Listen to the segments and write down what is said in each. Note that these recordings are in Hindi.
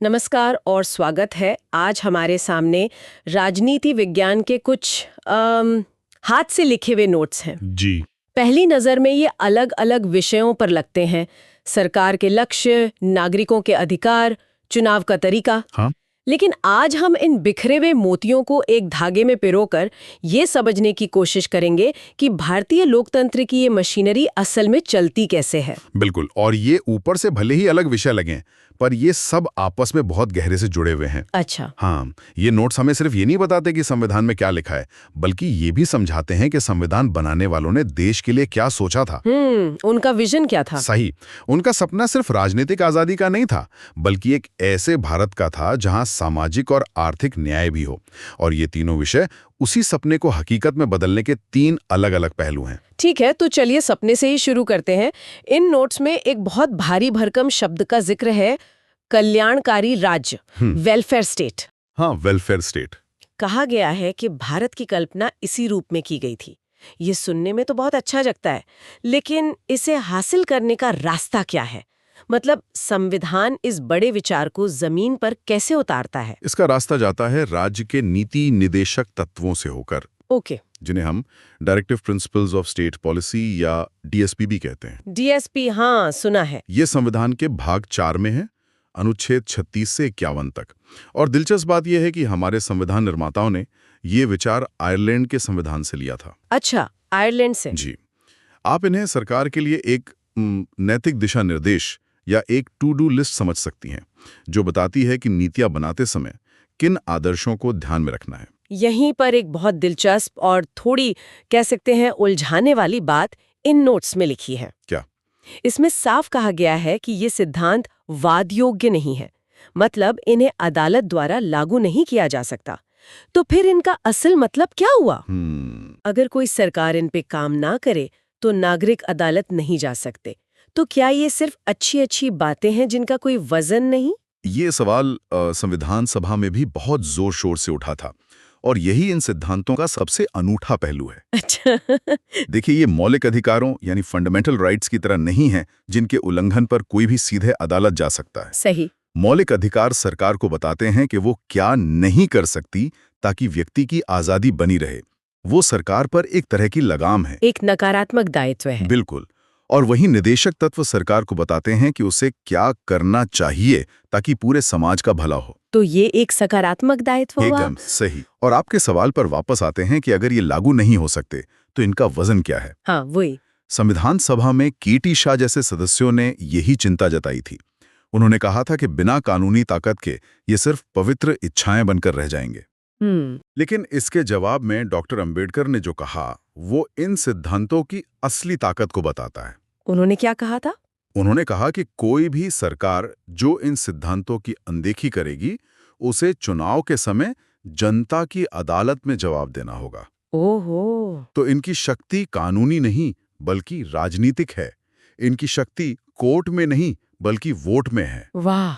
नमस्कार और स्वागत है। आज हमारे सामने राजनीति विज्ञान के कुछ हाथ से लिखे हुए नोट्स हैं। जी। पहली नज़र में ये अलग अलग विषयों पर लगते हैं। सरकार के लक्ष्य, नागरिकों के अधिकार, चुनाव का तरीका। हाँ। लेकिन आज हम इन बिखरे हुए मोतियों को एक धागे में पिरोकर ये समझने की कोशिश करेंगे कि भारतीय लोकतंत्र की ये मशीनरी असल में चलती कैसे है। बिल्कुल। और ये ऊपर से भले ही अलग विषय लगें, पर ये सब आपस में बहुत गहरे से जुड़े हुए हैं। अच्छा। हाँ, ये नोट्स हमें सिर्फ ये नहीं बताते कि संविधान में क्या लिखा है, बल्कि ये भी समझाते हैं कि संविधान बनाने वालों ने देश के लिए क्या सोचा था। उनका विजन क्या था? सही। उनका सपना सिर्फ राजनीतिक आजादी का नहीं था, बल्कि एक ऐसे भारत का था जहां सामाजिक और आर्थिक न्याय भी हो। और ये तीनों विषय उसी सपने को हकीकत में बदलने के 3 अलग-अलग पहलू हैं। ठीक है, तो चलिए सपने से ही शुरू करते हैं। इन नोट्स में एक बहुत भारी भरकम शब्द का जिक्र है, कल्याणकारी राज्य, वेलफेयर स्टेट। हाँ, वेलफेयर स्टेट। कहा गया है कि भारत की कल्पना इसी रूप में की गई थी। ये सुनने में तो बहुत अच्छा लगता है, लेकिन इसे हासिल करने का रास्ता क्या है? मतलब संविधान इस बड़े विचार को जमीन पर कैसे उतारता है? इसका रास्ता जाता है राज्य के नीति निदेशक तत्वों से होकर, ओके। जिन्हें हम directive principles of state policy या डीएसपी भी कहते हैं। डीएसपी, हाँ सुना है। ये संविधान के भाग 4 में है, अनुच्छेद 36 से 51 तक। और दिलचस्प बात यह है कि हमारे संविधान निर्माताओं ने ये विचार आयरलैंड के संविधान से लिया था। अच्छा, आयरलैंड से। जी। आप इन्हें सरकार के लिए एक नैतिक दिशा निर्देश या एक टू डू लिस्ट समझ सकती हैं, जो बताती है कि नीतियां बनाते समय किन आदर्शों को ध्यान में रखना है। यहीं पर एक बहुत दिलचस्प और थोड़ी कह सकते हैं उलझाने वाली बात इन नोट्स में लिखी है। क्या? इसमें साफ कहा गया है कि ये सिद्धांत वाद योग्य नहीं है, मतलब इन्हें अदालत द्वारा लागू नहीं किया जा सकता। तो फिर इनका असल मतलब क्या हुआ? अगर कोई सरकार इन पे काम ना करे तो नागरिक अदालत नहीं जा सकते। तो क्या ये सिर्फ अच्छी अच्छी बातें हैं जिनका कोई वजन नहीं? ये सवाल संविधान सभा में भी बहुत जोर शोर से उठा था, और यही इन सिद्धांतों का सबसे अनूठा पहलू है। अच्छा। देखिए, ये मौलिक अधिकारों यानी फंडामेंटल राइट्स की तरह नहीं है, जिनके उल्लंघन पर कोई भी सीधे अदालत जा सकता है। सही। मौलिक अधिकार सरकार को बताते हैं कि वो क्या नहीं कर सकती ताकि व्यक्ति की आजादी बनी रहे। वो सरकार पर एक तरह की लगाम है, एक नकारात्मक दायित्व है। बिल्कुल। और वही निदेशक तत्व सरकार को बताते हैं कि उसे क्या करना चाहिए ताकि पूरे समाज का भला हो। तो ये एक सकारात्मक दायित्व हुआ। एकदम सही। और आपके सवाल पर वापस आते हैं कि अगर ये लागू नहीं हो सकते तो इनका वजन क्या है। हाँ, वही। संविधान सभा में केटी शाह जैसे सदस्यों ने यही चिंता जताई थी। उन्होंने कहा था कि बिना कानूनी ताकत के ये सिर्फ पवित्र इच्छाएं बनकर रह जाएंगे। लेकिन इसके जवाब में डॉक्टर अंबेडकर ने जो कहा, वो इन सिद्धांतों की असली ताकत को बताता है। उन्होंने क्या कहा था? उन्होंने कहा कि कोई भी सरकार जो इन सिद्धांतों की अनदेखी करेगी, उसे चुनाव के समय जनता की अदालत में जवाब देना होगा। ओहो। तो इनकी शक्ति कानूनी नहीं बल्कि राजनीतिक है। इनकी शक्ति कोर्ट में नहीं बल्कि वोट में है। वाह,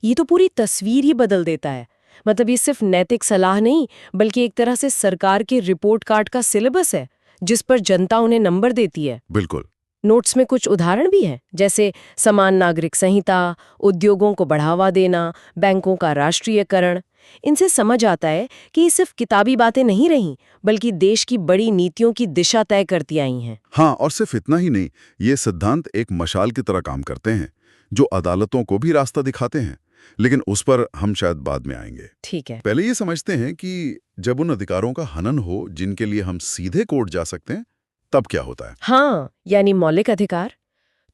ये तो पूरी तस्वीर ही बदल देता है। मतलब ये सिर्फ नैतिक सलाह नहीं, बल्कि एक तरह से सरकार के रिपोर्ट कार्ड का सिलेबस है, जिस पर जनता उन्हें नंबर देती है। बिल्कुल। नोट्स में कुछ उदाहरण भी हैं, जैसे समान नागरिक संहिता, उद्योगों को बढ़ावा देना, बैंकों का राष्ट्रीयकरण। इनसे समझ आता है कि ये सिर्फ किताबी बातें नहीं रहीं, बल्कि देश की बड़ी नीतियों की दिशा तय करती आई हैं। हाँ, और सिर्फ इतना ही नहीं, ये सिद्धांत एक मशाल की तरह काम करते हैं, जो अदालतों को भी रास्ता दिखाते हैं। लेकिन उस पर हम शायद बाद में आएंगे। ठीक है। पहले ये समझते हैं कि जब उन अधिकारों का हनन हो जिनके लिए हम सीधे कोर्ट जा सकते हैं, तब क्या होता है। हाँ, यानी मौलिक अधिकार।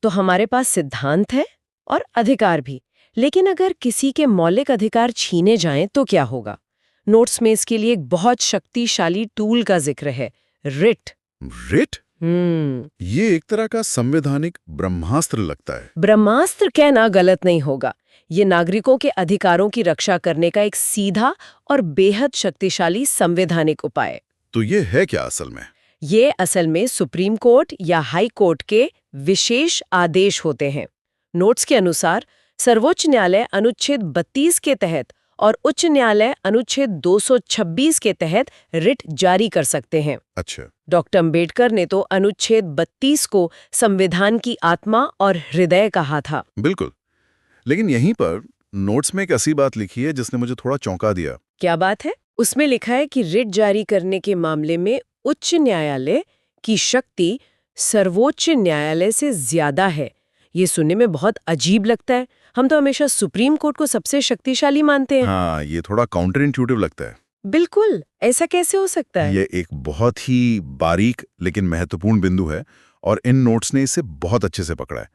तो हमारे पास सिद्धांत है और अधिकार भी, लेकिन अगर किसी के मौलिक अधिकार छीने जाएं तो क्या होगा? नोट्स में इसके लिए एक बहुत शक्तिशाली टूल का जिक्र है, रिट। रिट? ये एक तरह का संवैधानिक ब्रह्मास्त्र लगता है। ब्रह्मास्त्र कहना गलत नहीं होगा। ये नागरिकों के अधिकारों की रक्षा करने का एक सीधा और बेहद शक्तिशाली संवैधानिक उपाय। तो ये है क्या असल में? ये असल में सुप्रीम कोर्ट या हाई कोर्ट के विशेष आदेश होते हैं। नोट्स के अनुसार सर्वोच्च न्यायालय अनुच्छेद 32 के तहत और उच्च न्यायालय अनुच्छेद 226 के तहत रिट जारी कर सकते हैं। अच्छा। डॉक्टर अंबेडकर ने तो अनुच्छेद 32 को संविधान की आत्मा और हृदय कहा था। बिल्कुल। लेकिन यहीं पर नोट्स में एक ऐसी बात लिखी है जिसने मुझे थोड़ा चौंका दिया। क्या बात है? उसमें लिखा है कि रिट जारी करने के मामले में उच्च न्यायालय की शक्ति सर्वोच्च न्यायालय से ज्यादा है। ये सुनने में बहुत अजीब लगता है। हम तो हमेशा सुप्रीम कोर्ट को सबसे शक्तिशाली मानते हैं। हाँ, ये थोड़ा काउंटर इंट्यूटिव लगता है। बिल्कुल, ऐसा कैसे हो सकता है? ये एक बहुत ही बारीक लेकिन महत्वपूर्ण बिंदु है और इन नोट्स ने इसे बहुत अच्छे से पकड़ा है।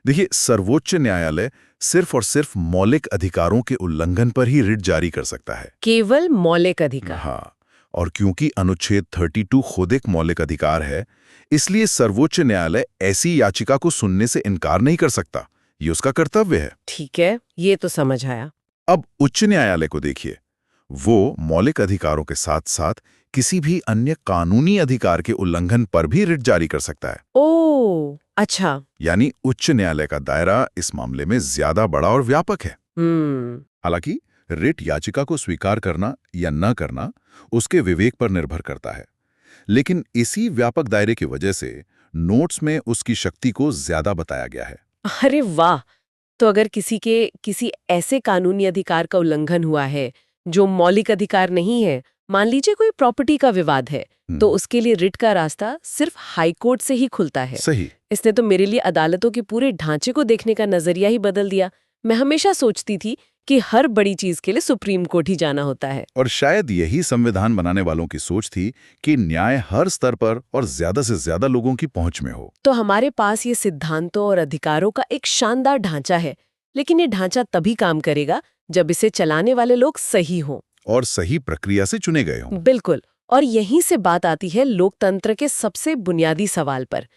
देखिए, सर्वोच्च न्यायालय सिर्फ और सिर्फ मौलिक अधिकारों के उल्लंघन पर ही रिट जारी कर सकता है। केवल मौलिक अधिकार? हाँ, और क्योंकि अनुच्छेद 32 खुद एक मौलिक अधिकार है, इसलिए सर्वोच्च न्यायालय ऐसी याचिका को सुनने से इनकार नहीं कर सकता। ये उसका कर्तव्य है। ठीक है, ये तो समझ आया। अब उच्च न्यायालय को देखिए, वो मौलिक अधिकारों के साथ साथ किसी भी अन्य कानूनी अधिकार के उल्लंघन पर भी रिट जारी कर सकता है। ओह, अच्छा। यानी उच्च न्यायालय का दायरा इस मामले में ज्यादा बड़ा और व्यापक है। हालांकि रिट याचिका को स्वीकार करना या न करना उसके विवेक पर निर्भर करता है, लेकिन इसी व्यापक दायरे की वजह से नोट्स में उसकी शक्ति को ज्यादा बताया गया है। अरे वाह! तो अगर किसी ऐसे कानूनी अधिकार का उल्लंघन हुआ है जो मौलिक अधिकार नहीं है, मान लीजिए कोई प्रॉपर्टी का विवाद है, तो उसके लिए रिट का रास्ता सिर्फ हाई कोर्ट से ही खुलता है। सही। इसने तो मेरे लिए अदालतों के पूरे ढांचे को देखने का नजरिया ही बदल दिया। मैं हमेशा सोचती थी कि हर बड़ी चीज के लिए सुप्रीम कोर्ट ही जाना होता है। और शायद यही संविधान बनाने वालों की सोच थी कि न्याय हर स्तर पर और ज्यादा से ज्यादा लोगों की पहुंच में हो। तो हमारे पास ये सिद्धांतों और अधिकारों का एक शानदार ढांचा है, लेकिन ये ढांचा तभी काम करेगा जब इसे चलाने वाले लोग सही हों और सही प्रक्रिया से चुने गए हों। बिल्कुल। और यहीं से बात आती है लोकतंत्र के सबसे बुनियादी सवाल पर।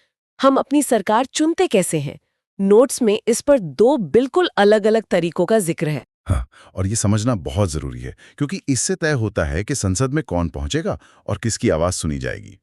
हम अपनी सरकार चुनते कैसे हैं? नोट्स में इस पर 2 बिल्कुल अलग-अलग तरीकों का जिक्र है। हाँ, और ये समझना बहुत जरूरी है, क्योंकि इससे तय होता है कि संसद में कौन पहुंचेगा और किसकी आवाज सुनी जाएगी।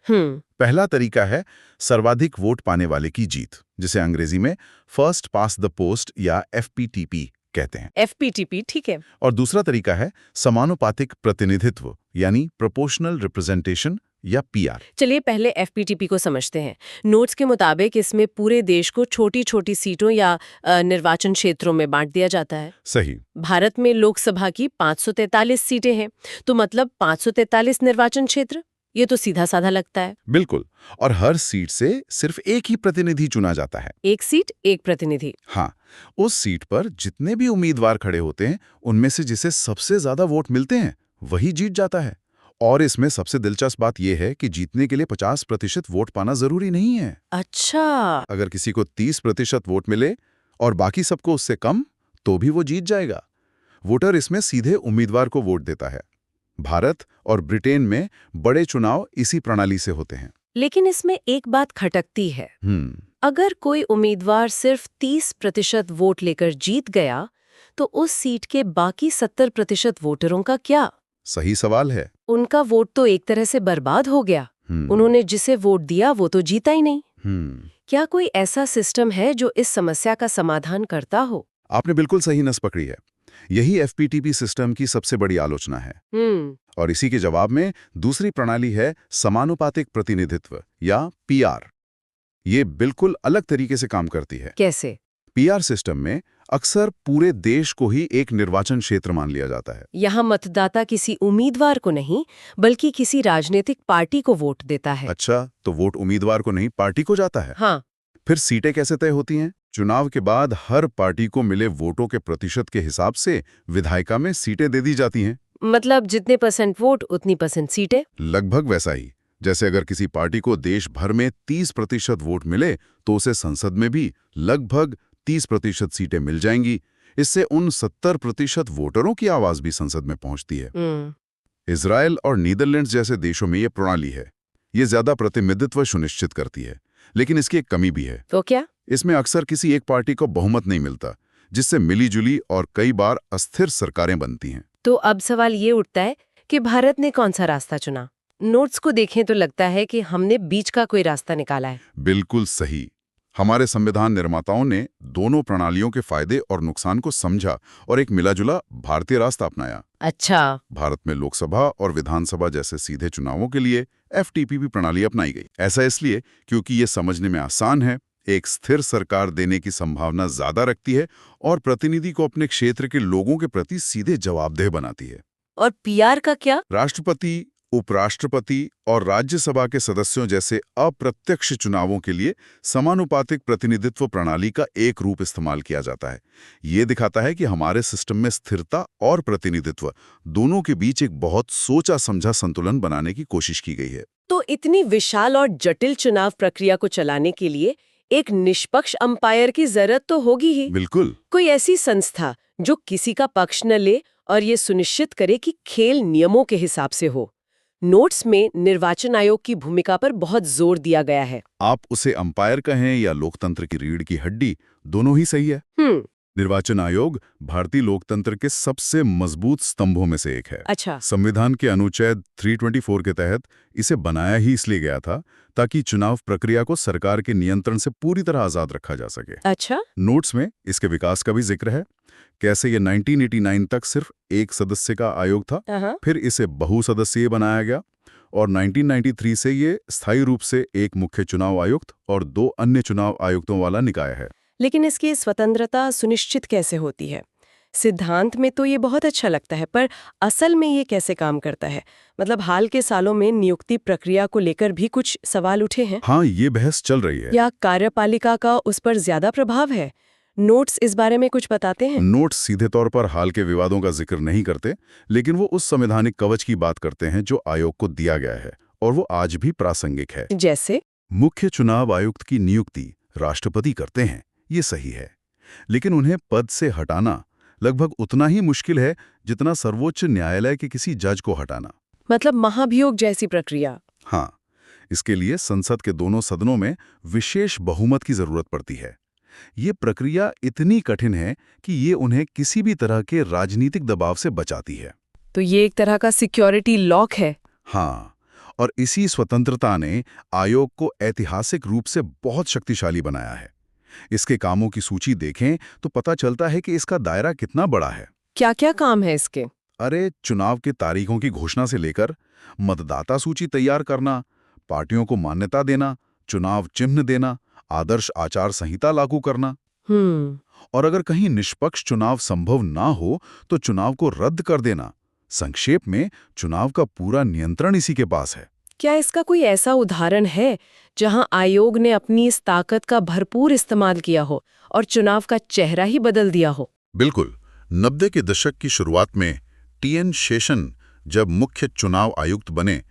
पहला तरीका है सर्वाधिक वोट पाने वाले की जीत, जिसे अंग्रेजी में फर्स्ट पास द पोस्ट या FPTP कहते हैं। FPTP, ठीक है। और दूसरा तरीका है समानुपातिक प्रतिनिधित्व, यानी प्रोपोर्शनल रिप्रेजेंटेशन या PR। चलिए पहले FPTP को समझते हैं। नोट्स के मुताबिक इसमें पूरे देश को छोटी-छोटी सीटों या निर्वाचन क्षेत्रों में बांट दिया जाता है। सही। भारत में लोकसभा की 543 सीटें हैं, तो मतलब 543 निर्वाचन क्षेत्र। ये तो सीधा साधा लगता है। बिल्कुल। और हर सीट से सिर्फ एक ही प्रतिनिधि चुना जाता है। एक सीट, एक प्रतिनिधि। हाँ, उस सीट पर जितने भी उम्मीदवार खड़े होते हैं, उनमें से जिसे सबसे ज्यादा वोट मिलते हैं, वही जीत जाता है। और इसमें सबसे दिलचस्प बात यह है कि जीतने के लिए 50% वोट पाना जरूरी नहीं है। अच्छा। अगर किसी को 30% वोट मिले और बाकी सबको उससे कम, तो भी वो जीत जाएगा। वोटर इसमें सीधे उम्मीदवार को वोट देता है। भारत और ब्रिटेन में बड़े चुनाव इसी प्रणाली से होते हैं। लेकिन इसमें एक बात खटकती है। अगर कोई उम्मीदवार सिर्फ 30% वोट लेकर जीत गया, तो उस सीट के बाकी 70% वोटरों का क्या? सही सवाल है। उनका वोट तो एक तरह से बर्बाद हो गया। उन्होंने जिसे वोट दिया वो तो जीता ही नहीं। क्या कोई ऐसा सिस्टम है जो इस समस्या का समाधान करता हो? आपने बिल्कुल सही नस पकड़ी है। यही FPTP सिस्टम की सबसे बड़ी आलोचना है। और इसी के जवाब में दूसरी प्रणाली है समानुपातिक प्रतिनिधित्व या PR। ये बिल्कुल अलग तरीके से काम करती है। कैसे? PR सिस्टम में अक्सर पूरे देश को ही एक निर्वाचन क्षेत्र मान लिया जाता है। यहाँ मतदाता किसी उम्मीदवार को नहीं, बल्कि किसी राजनीतिक पार्टी को वोट देता है। अच्छा, तो वोट उम्मीदवार को नहीं, पार्टी को जाता है। हाँ। फिर सीटें कैसे तय होती हैं? चुनाव के बाद हर पार्टी को मिले वोटों के प्रतिशत के हिसाब से विधायिका में सीटें दे दी जाती हैं। मतलब जितने % वोट उतनी % सीटें? लगभग वैसा ही। जैसे अगर किसी पार्टी को देश भर में 30% वोट मिले, तो उसे संसद में भी लगभग 30% सीटें मिल जाएंगी। इससे उन 70% वोटरों की आवाज भी संसद में पहुंचती है। इजराइल और नीदरलैंड्स जैसे देशों में ये प्रणाली है। ये ज्यादा प्रतिनिधित्व सुनिश्चित करती है, लेकिन इसकी एक कमी भी है। तो क्या? इसमें अक्सर किसी एक पार्टी को बहुमत नहीं मिलता, जिससे मिलीजुली और कई बार अस्थिर सरकारें बनती हैं। तो अब सवाल ये उठता है कि भारत ने कौन सा रास्ता चुना? नोट्स को देखें तो लगता है कि हमने बीच का कोई रास्ता निकाला है। बिल्कुल सही। हमारे संविधान निर्माताओं ने दोनों प्रणालियों के फायदे और नुकसान को समझा और एक मिलाजुला भारतीय रास्ता अपनाया। अच्छा। भारत में लोकसभा और विधानसभा जैसे सीधे चुनावों के लिए FTPP प्रणाली अपनाई गई। ऐसा इसलिए क्योंकि ये समझने में आसान है, एक स्थिर सरकार देने की संभावना ज्यादा रखती है और प्रतिनिधि को अपने क्षेत्र के लोगों के प्रति सीधे जवाबदेह बनाती है। और पीआर का क्या? राष्ट्रपति, उपराष्ट्रपति और राज्यसभा के सदस्यों जैसे अप्रत्यक्ष चुनावों के लिए समानुपातिक प्रतिनिधित्व प्रणाली का एक रूप इस्तेमाल किया जाता है। ये दिखाता है कि हमारे सिस्टम में स्थिरता और प्रतिनिधित्व दोनों के बीच एक बहुत सोचा समझा संतुलन बनाने की कोशिश की गई है। तो इतनी विशाल और जटिल चुनाव प्रक्रिया को चलाने के लिए एक निष्पक्ष अंपायर की जरूरत तो होगी ही। बिल्कुल। कोई ऐसी संस्था जो किसी का पक्ष न ले और ये सुनिश्चित करे कि खेल नियमों के हिसाब से हो। नोट्स में निर्वाचन आयोग की भूमिका पर बहुत जोर दिया गया है। आप उसे अंपायर कहें या लोकतंत्र की रीढ़ की हड्डी, दोनों ही सही है। निर्वाचन आयोग भारतीय लोकतंत्र के सबसे मजबूत स्तंभों में से एक है। अच्छा। संविधान के अनुच्छेद 324 के तहत इसे बनाया ही इसलिए गया था ताकि चुनाव प्रक्रिया को सरकार के नियंत्रण से पूरी तरह आजाद रखा जा सके। अच्छा। नोट्स में इसके विकास का भी जिक्र है, कैसे ये 1989 तक सिर्फ एक सदस्य का आयोग था, फिर इसे बहुसदस्यीय बनाया गया और 1993 से ये स्थायी रूप से एक मुख्य चुनाव आयुक्त और 2 अन्य चुनाव आयुक्तों वाला निकाय है। लेकिन इसकी स्वतंत्रता सुनिश्चित कैसे होती है? सिद्धांत में तो ये बहुत अच्छा लगता है, पर असल में ये कैसे काम करता है? मतलब हाल के सालों में नियुक्ति प्रक्रिया को लेकर भी कुछ सवाल उठे हैं। हाँ, ये बहस चल रही है। या कार्यपालिका का उस पर ज्यादा प्रभाव है? नोट्स इस बारे में कुछ बताते हैं? नोट्स सीधे तौर पर हाल के विवादों का जिक्र नहीं करते, लेकिन वो उस संवैधानिक कवच की बात करते हैं जो आयोग को दिया गया है और वो आज भी प्रासंगिक है। जैसे? मुख्य चुनाव आयुक्त की नियुक्ति राष्ट्रपति करते हैं, ये सही है, लेकिन उन्हें पद से हटाना लगभग उतना ही मुश्किल है जितना सर्वोच्च न्यायालय के किसी जज को हटाना। मतलब महाभियोग जैसी प्रक्रिया? हाँ, इसके लिए संसद के दोनों सदनों में विशेष बहुमत की जरूरत पड़ती है। ये प्रक्रिया इतनी कठिन है कि ये उन्हें किसी भी तरह के राजनीतिक दबाव से बचाती है। तो ये एक तरह का सिक्योरिटी लॉक है। हाँ, और इसी स्वतंत्रता ने आयोग को ऐतिहासिक रूप से बहुत शक्तिशाली बनाया है। इसके कामों की सूची देखें तो पता चलता है कि इसका दायरा कितना बड़ा है। क्या-क्या काम है इसके? अरे, चुनाव की तारीखों की घोषणा से लेकर मतदाता सूची तैयार करना, पार्टियों को मान्यता देना, चुनाव चिन्ह देना, आदर्श आचार संहिता लागू करना। और अगर कहीं निष्पक्ष चुनाव संभव ना हो तो चुनाव को रद्द कर देना। संक्षेप में, चुनाव का पूरा नियंत्रण इसी के पास है। क्या इसका कोई ऐसा उदाहरण है जहां आयोग ने अपनी इस ताकत का भरपूर इस्तेमाल किया हो और चुनाव का चेहरा ही बदल दिया हो? बिल्कुल। 90 के दशक की शुरुआत में टी.एन. शेषन जब मुख्य चुनाव आयुक्त बने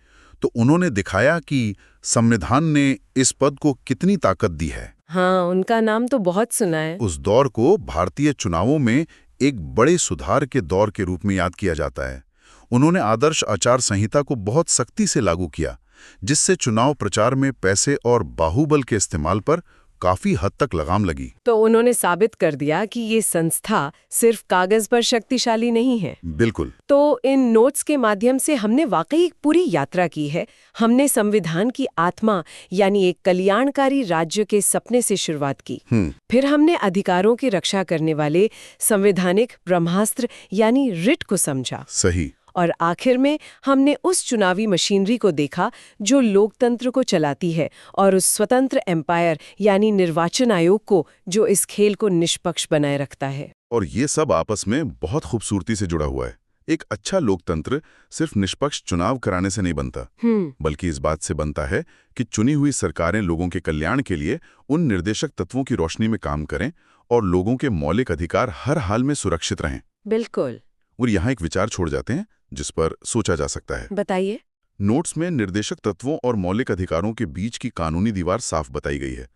तो उन्होंने दिखाया कि संविधान ने इस पद को कितनी ताकत दी है। हाँ, उनका नाम तो बहुत सुना है। उस दौर को भारतीय चुनावों में एक बड़े सुधार के दौर के रूप में याद किया जाता है। उन्होंने आदर्श आचार संहिता को बहुत सख्ती से लागू किया, जिससे चुनाव प्रचार में पैसे और बाहुबल के इस्तेमाल पर काफी हद तक लगाम लगी। तो उन्होंने साबित कर दिया कि ये संस्था सिर्फ कागज पर शक्तिशाली नहीं है। बिल्कुल। तो इन नोट्स के माध्यम से हमने वाकई एक पूरी यात्रा की है। हमने संविधान की आत्मा यानी एक कल्याणकारी राज्य के सपने से शुरुआत की। फिर हमने अधिकारों की रक्षा करने वाले संवैधानिक ब्रह्मास्त्र यानी रिट को समझा। सही। और आखिर में हमने उस चुनावी मशीनरी को देखा जो लोकतंत्र को चलाती है और उस स्वतंत्र एम्पायर यानी निर्वाचन आयोग को जो इस खेल को निष्पक्ष बनाए रखता है। और ये सब आपस में बहुत खूबसूरती से जुड़ा हुआ है। एक अच्छा लोकतंत्र सिर्फ निष्पक्ष चुनाव कराने से नहीं बनता, बल्कि इस बात से बनता है कि चुनी हुई सरकारें लोगों के कल्याण के लिए उन निर्देशक तत्वों की रोशनी में काम करें और लोगों के मौलिक अधिकार हर हाल में सुरक्षित रहें। बिल्कुल। और यहाँ एक विचार छोड़ जाते हैं जिस पर सोचा जा सकता है। बताइए। नोट्स में निर्देशक तत्वों और मौलिक अधिकारों के बीच की कानूनी दीवार साफ बताई गई है,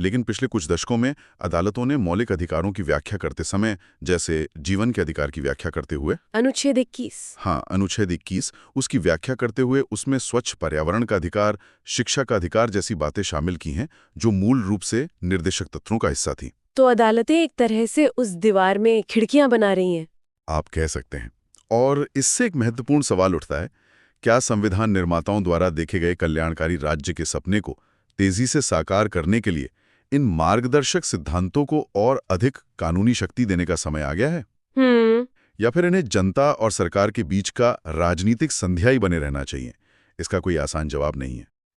लेकिन पिछले कुछ दशकों में अदालतों ने मौलिक अधिकारों की व्याख्या करते समय, जैसे जीवन के अधिकार की व्याख्या करते हुए अनुच्छेद 21, हाँ अनुच्छेद 21, उसकी व्याख्या करते हुए उसमें स्वच्छ पर्यावरण का अधिकार, शिक्षा का अधिकार जैसी बातें शामिल की हैं जो मूल रूप से निर्देशक तत्वों का हिस्सा थी। तो अदालतें एक तरह से उस दीवार में खिड़कियां बना रही हैं, आप कह सकते हैं। और इससे एक महत्वपूर्ण सवाल उठता है, क्या संविधान निर्माताओं द्वारा देखे गए कल्याणकारी राज्य के सपने को तेजी से साकार करने के लिए इन मार्गदर्शक सिद्धांतों को और अधिक कानूनी शक्ति देने का समय आ गया है? या फिर इन्हें जनता और सरकार के बीच का राजनीतिक संध्या ही बने रहना चाहिए? इसका कोई आसान जवाब नहीं है।